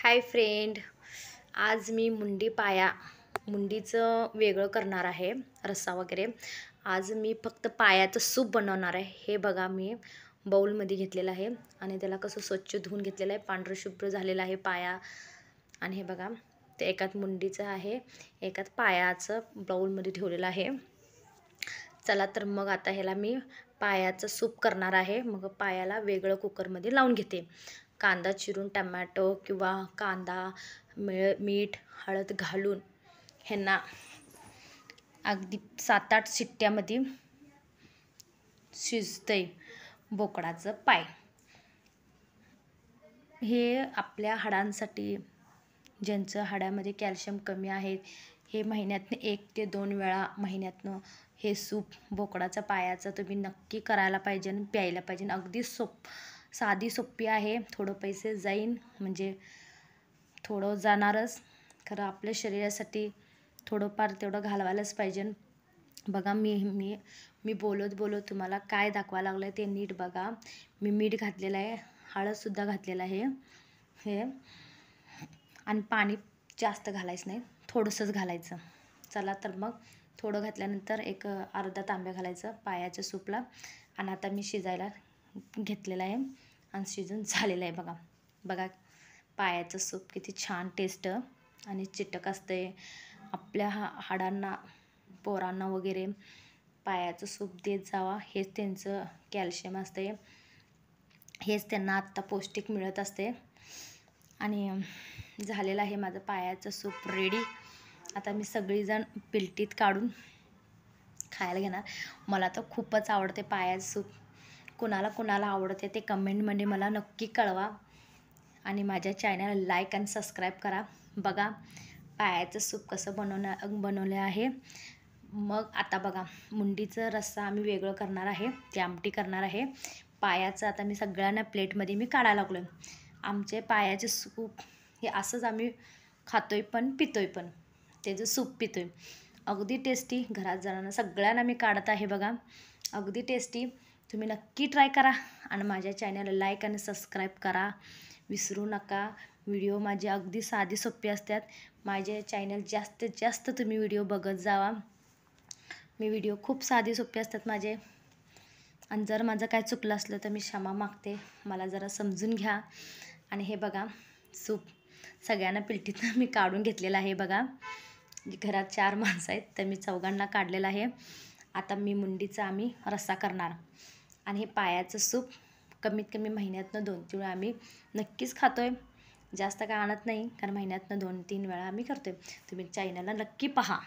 Hi friend, आज मी मुंडीचं वेगळं करणार आहे रस्सा वगैरे. आज मी फक्त पायाचं सूप बनवणार आहे. हे बघा, मी बाउलमध्ये घेतलेलं आहे आणि त्याला कसं स्वच्छ धुवून घेतलेलं आहे. पांढरं शुभ्र झालेलं आहे पाया. आणि हे बघा, ते एकात मुंडीचं आहे, एकात पायाचं बाउलमध्ये ठेवलेलं आहे. चला तर मग आता ह्याला मी पायाचं सूप करणार आहे. मग पायाला वेगळं कुकरमध्ये लावून घेते. कांदा चिरून, टमॅटो किंवा कांदा, मीठ, हळद घालून ह्यांना अगदी 7-8 शिट्ट्यामध्ये शिजतंय बोकडाचं पाय. हे आपल्या हाडांसाठी, ज्यांचं हाडामध्ये कॅल्शियम कमी आहे, हे महिन्यातनं 1 ते 2 वेळा महिन्यातनं हे सूप बोकडाच्या पायाचं तुम्ही नक्की करायला पाहिजे आणि प्यायला पाहिजे. अगदी साधी सोपी आहे. थोडं पैसे जाईन, म्हणजे थोडं जाणारच, खरं आपल्या शरीरासाठी थोडंफार तेवढं घालवायलाच पाहिजे. बघा, मी बोलत तुम्हाला काय दाखवायला लागलं ते नीट बघा. मी मीठ घातलेलं आहे, हळदसुद्धा घातलेलं आहे हे, आणि पाणी जास्त घालायचं नाही, थोडंसंच घालायचं. चला तर मग थोडं घातल्यानंतर एक अर्धा तांब्या घालायचं पायाच्या सूपला. आणि आता मी शिजायला घेतलेलं आहे आणि शिजून झालेलं आहे. बघा पायाचं सूप किती छान टेस्ट आणि चिटक असते. आपल्या हाडांना, पोरांना वगैरे पायाचं सूप देत जावा. हेच त्यांचं कॅल्शियम असते, हेच त्यांना आत्ता पौष्टिक मिळत असते. आणि झालेलं आहे माझं पायाचं सूप रेडी. आता मी सगळीजण पिलटीत काढून खायला घेणार. मला तर खूपच आवडते पायाचं सूप. कुणाला आवडते ते कमेंटमध्ये मला नक्की कळवा. आणि माझ्या चॅनलला लाईक आणि सबस्क्राईब करा. बघा पायाचं सूप कसं बनवलं आहे. मग आता बघा, मुंडीचं रस्सा आम्ही वेगळं करणार आहे, ते आमटी करणार आहे. पायाचं आता मी सगळ्यांना प्लेटमध्ये मी काढायला लागलो. आमचे पायाचे सूप हे असंच आम्ही खातोय पण पितोय पण, त्याचं सूप पितोय. अगदी टेस्टी. घरात जणांना सगळ्यांना मी काढत आहे. बघा अगदी टेस्टी. तुम्ही नक्की ट्राय करा आणि माझ्या चॅनलला लाईक आणि सबस्क्राईब करा विसरू नका. व्हिडिओ माझे अगदी साधी सोपे असतात. माझे चॅनल जास्तीत जास्त तुम्ही व्हिडिओ बघत जावा. मी व्हिडिओ खूप साधी सोपे असतात माझे. आणि जर माझं काय चुकलं असलं तर मी क्षमा मागते, मला जरा समजून घ्या. आणि हे बघा सूप सगळ्यांना पिलटीतनं मी काढून घेतलेलं आहे. बघा घरात 4 माणसं आहेत, तर मी 4घांना काढलेलं आहे. आता मी मुंडीचा आम्ही रस्सा करणार. आणि हे पायाचं सूप कमीत कमी महिन्यातनं 2-3 वेळा आम्ही नक्कीच खातोय. जास्त काय आणत नाही, कारण महिन्यातनं 2-3 वेळा आम्ही करतोय. तुम्ही चॅनलला नक्की पहा.